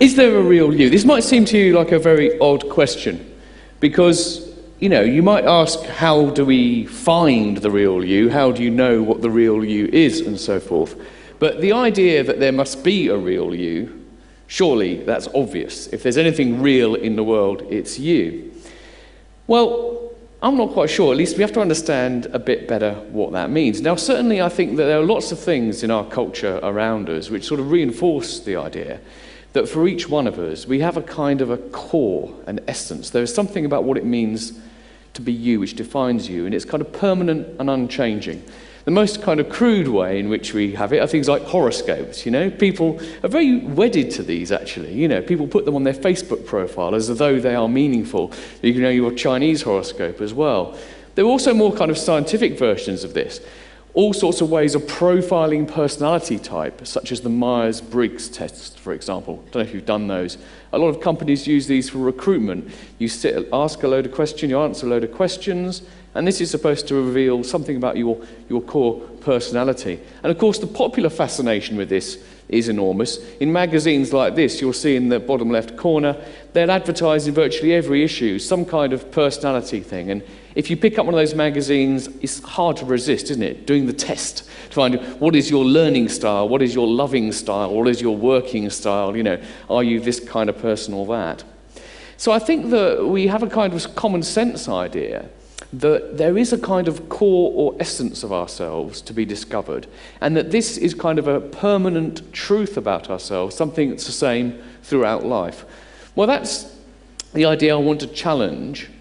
Is there a real you? This might seem to you like a very odd question, because, you might ask, how do we find the real you? How do you know what the real you is, and so forth? But the idea that there must be a real you, surely that's obvious. If there's anything real in the world, it's you. Well, I'm not quite sure. At least we have to understand a bit better what that means. Now, certainly I think that there are lots of things in our culture around us which sort of reinforce the idea that for each one of us, we have a kind of a core, an essence. There is something about what it means to be you which defines you, and it's kind of permanent and unchanging. The most kind of crude way in which we have it are things like horoscopes, People are very wedded to these, actually. People put them on their Facebook profile as though they are meaningful. You can know your Chinese horoscope as well. There are also more kind of scientific versions of this. All sorts of ways of profiling personality type, such as the Myers-Briggs test, for example. I don't know if you've done those. A lot of companies use these for recruitment. You ask a load of questions, you answer a load of questions, and this is supposed to reveal something about your core personality. And of course, the popular fascination with this is enormous. In magazines like this, you'll see in the bottom left corner, they'll advertise in virtually every issue some kind of personality thing. And if you pick up one of those magazines, it's hard to resist, isn't it? Doing the test to find what is your learning style, what is your loving style, what is your working style, are you this kind of person or that? So I think that we have a kind of common sense idea that there is a kind of core or essence of ourselves to be discovered, and that this is kind of a permanent truth about ourselves, something that's the same throughout life. Well, that's the idea I want to challenge,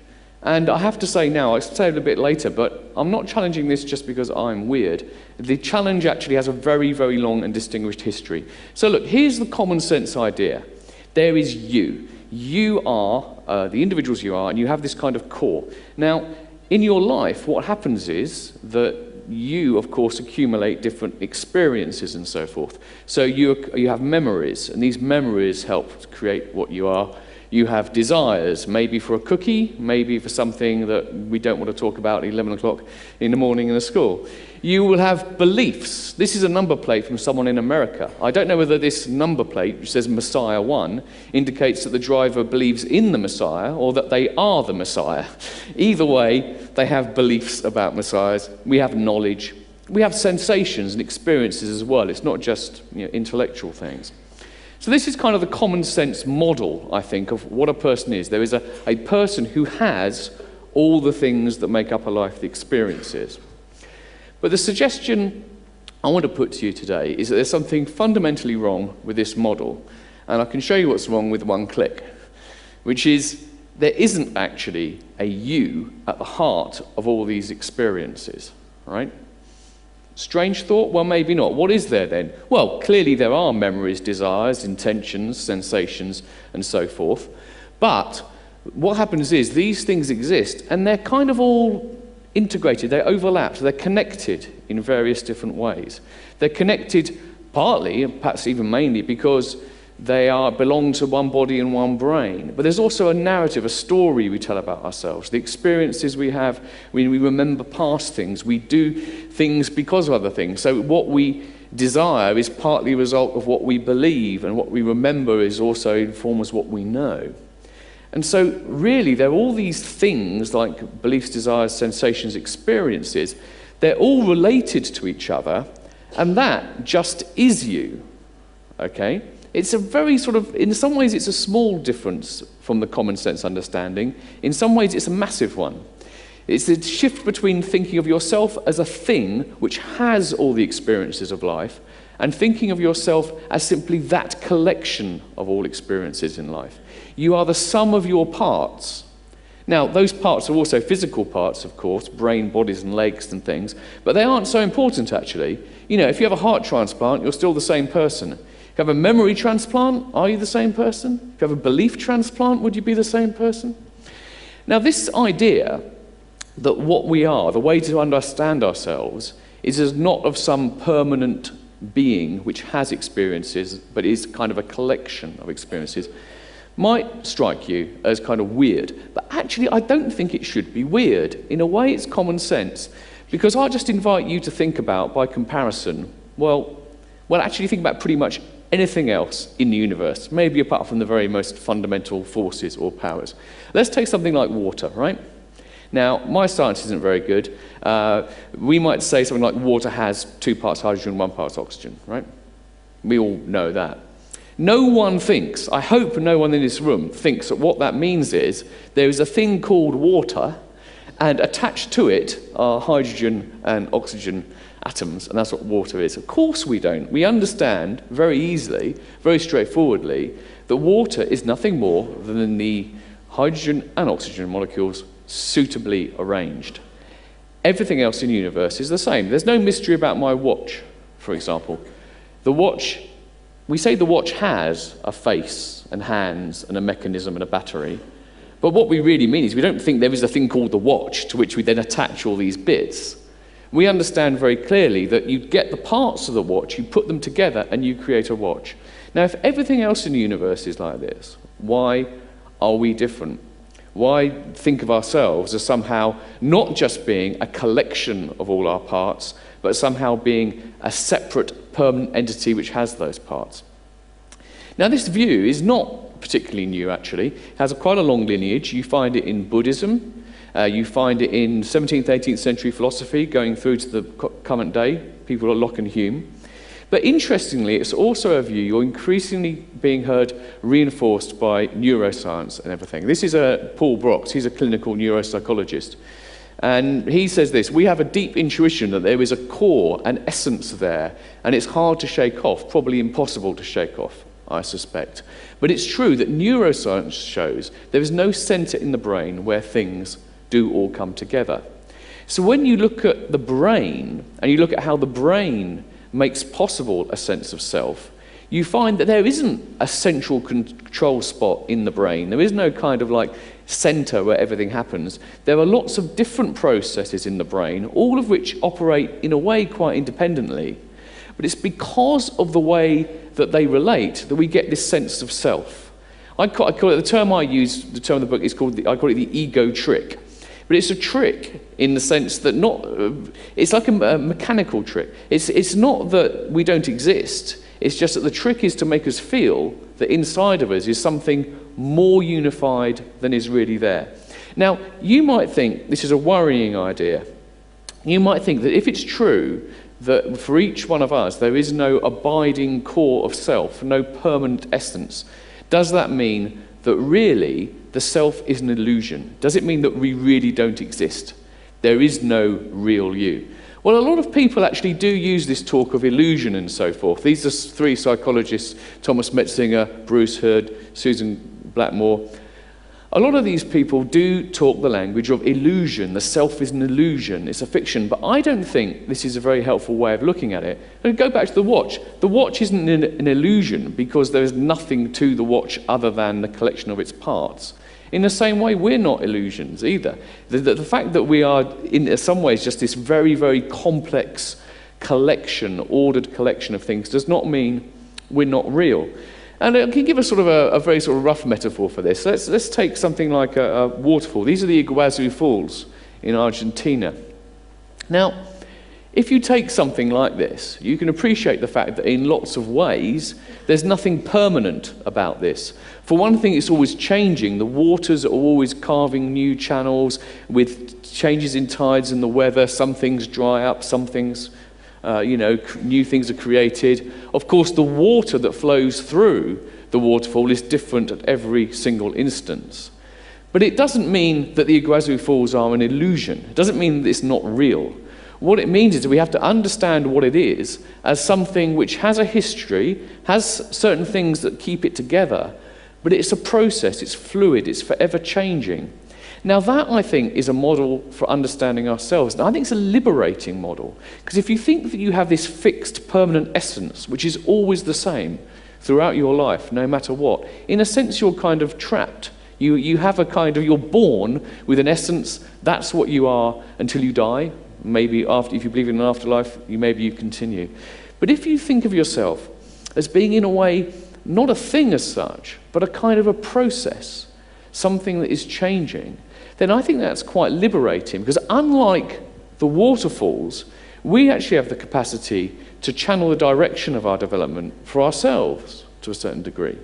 and I have to say now, I'll say it a bit later, but I'm not challenging this just because I'm weird. The challenge actually has a very, very long and distinguished history. So look, here's the common sense idea. There is you. You are the individuals you are, and you have this kind of core. Now, in your life, what happens is that you, of course, accumulate different experiences and so forth. So you have memories, and these memories help to create what you are. You have desires, maybe for a cookie, maybe for something that we don't want to talk about at 11 o'clock in the morning in the school. You will have beliefs. This is a number plate from someone in America. I don't know whether this number plate, which says Messiah 1, indicates that the driver believes in the Messiah or that they are the Messiah. Either way, they have beliefs about Messiahs. We have knowledge. We have sensations and experiences as well. It's not just intellectual things. So this is kind of the common sense model, I think, of what a person is. There is a person who has all the things that make up a life, the experiences. But the suggestion I want to put to you today is that there's something fundamentally wrong with this model. And I can show you what's wrong with one click, which is there isn't actually a you at the heart of all these experiences, right? Strange thought? Well, maybe not. What is there then? Well, clearly there are memories, desires, intentions, sensations, and so forth. But what happens is these things exist, and they're kind of all integrated, they're overlapped, they're connected in various different ways. They're connected partly, and perhaps even mainly, because they belong to one body and one brain. But there's also a narrative, a story we tell about ourselves, the experiences we have when we remember past things. We do things because of other things. So what we desire is partly a result of what we believe, and what we remember is also informs what we know. And so really there are all these things like beliefs, desires, sensations, experiences. They're all related to each other, and that just is you, okay? It's a very sort of, in some ways it's a small difference from the common sense understanding. In some ways it's a massive one. It's the shift between thinking of yourself as a thing which has all the experiences of life, and thinking of yourself as simply that collection of all experiences in life. You are the sum of your parts. Now, those parts are also physical parts, of course, brain, bodies and legs and things, but they aren't so important actually. If you have a heart transplant, you're still the same person. If you have a memory transplant, are you the same person? If you have a belief transplant, would you be the same person? Now, this idea that what we are, the way to understand ourselves, is as not of some permanent being which has experiences, but is kind of a collection of experiences, might strike you as kind of weird. But actually, I don't think it should be weird. In a way, it's common sense. Because I'll just invite you to think about, by comparison, well, actually think about pretty much anything else in the universe, maybe apart from the very most fundamental forces or powers. Let's take something like water, right? Now, my science isn't very good. We might say something like water has 2 parts hydrogen, 1 part oxygen, right? We all know that. No one thinks, I hope no one in this room thinks that what that means is there is a thing called water, and attached to it are hydrogen and oxygen atoms, and that's what water is. Of course we don't. We understand very easily, very straightforwardly, that water is nothing more than the hydrogen and oxygen molecules suitably arranged. Everything else in the universe is the same. There's no mystery about my watch, for example. The watch, we say the watch has a face and hands and a mechanism and a battery, but what we really mean is we don't think there is a thing called the watch to which we then attach all these bits. We understand very clearly that you get the parts of the watch, you put them together, and you create a watch. Now, if everything else in the universe is like this, why are we different? Why think of ourselves as somehow not just being a collection of all our parts, but somehow being a separate, permanent entity which has those parts? Now, this view is not particularly new, actually. It has quite a long lineage. You find it in Buddhism. You find it in 17th, 18th century philosophy, going through to the current day, people like Locke and Hume. But interestingly, it's also a view you're increasingly being heard reinforced by neuroscience and everything. This is Paul Broks. He's a clinical neuropsychologist. And he says this: we have a deep intuition that there is a core, an essence there, and it's hard to shake off, probably impossible to shake off, I suspect. But it's true that neuroscience shows there is no center in the brain where things do all come together. So when you look at the brain, and you look at how the brain makes possible a sense of self, you find that there isn't a central control spot in the brain. There is no kind of like center where everything happens. There are lots of different processes in the brain, all of which operate in a way quite independently. But it's because of the way that they relate that we get this sense of self. I call it, the term I use, the term of the book is called, I call it the ego trick. But it's a trick in the sense that it's like a mechanical trick. It's not that we don't exist. It's just that the trick is to make us feel that inside of us is something more unified than is really there. Now, you might think this is a worrying idea. You might think that if it's true that for each one of us there is no abiding core of self, no permanent essence, does that mean that really the self is an illusion? Does it mean that we really don't exist? There is no real you? Well, a lot of people actually do use this talk of illusion and so forth. These are 3 psychologists: Thomas Metzinger, Bruce Hurd, Susan Blackmore. A lot of these people do talk the language of illusion. The self is an illusion, it's a fiction, but I don't think this is a very helpful way of looking at it. And go back to the watch. The watch isn't an illusion because there is nothing to the watch other than the collection of its parts. In the same way, we're not illusions either. The fact that we are, in some ways, just this very, very complex collection, ordered collection of things, does not mean we're not real. And I can give a sort of a very sort of rough metaphor for this. Let's take something like a waterfall. These are the Iguazu Falls in Argentina. Now, if you take something like this, you can appreciate the fact that in lots of ways, there's nothing permanent about this. For one thing, it's always changing. The waters are always carving new channels with changes in tides and the weather. Some things dry up, some things, new things are created. Of course, the water that flows through the waterfall is different at every single instance. But it doesn't mean that the Iguazu Falls are an illusion. It doesn't mean that it's not real. What it means is that we have to understand what it is as something which has a history, has certain things that keep it together, but it's a process, it's fluid, it's forever changing. Now that, I think, is a model for understanding ourselves. And I think it's a liberating model, because if you think that you have this fixed, permanent essence, which is always the same throughout your life, no matter what, in a sense you're kind of trapped. You have a kind of, you're born with an essence, that's what you are until you die. Maybe after, if you believe in an afterlife, maybe you continue. But if you think of yourself as being, in a way, not a thing as such, but a kind of a process, something that is changing, then I think that's quite liberating, because unlike the waterfalls, we actually have the capacity to channel the direction of our development for ourselves to a certain degree.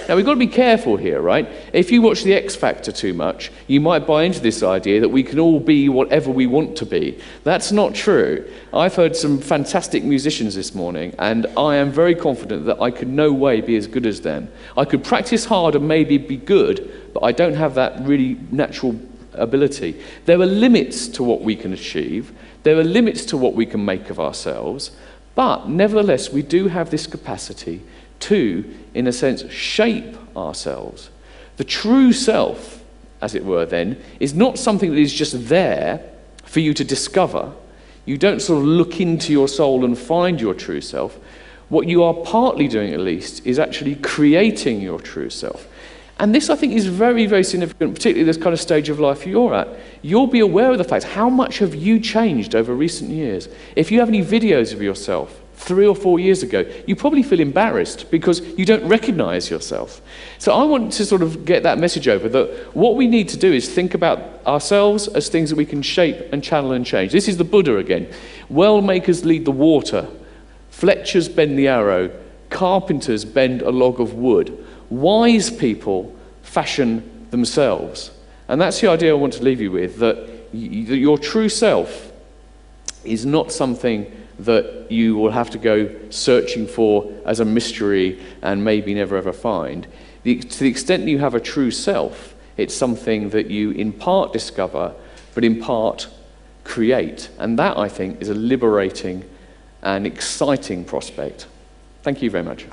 Now, we've got to be careful here, right? If you watch The X Factor too much, you might buy into this idea that we can all be whatever we want to be. That's not true. I've heard some fantastic musicians this morning, and I am very confident that I could no way be as good as them. I could practice hard and maybe be good, but I don't have that really natural ability. There are limits to what we can achieve. There are limits to what we can make of ourselves, but nevertheless, we do have this capacity to, in a sense, shape ourselves. The true self, as it were then, is not something that is just there for you to discover. You don't sort of look into your soul and find your true self. What you are partly doing, at least, is actually creating your true self. And this, I think, is very, very significant, particularly this kind of stage of life you're at. You'll be aware of the fact, how much have you changed over recent years? If you have any videos of yourself 3 or 4 years ago, you probably feel embarrassed because you don't recognize yourself. So I want to sort of get that message over, that what we need to do is think about ourselves as things that we can shape and channel and change. This is the Buddha again. Well makers lead the water, fletchers bend the arrow, carpenters bend a log of wood, wise people fashion themselves. And that's the idea I want to leave you with, that your true self is not something that you will have to go searching for as a mystery and maybe never ever find. To the extent that you have a true self, it's something that you in part discover, but in part create. And that, I think, is a liberating and exciting prospect. Thank you very much.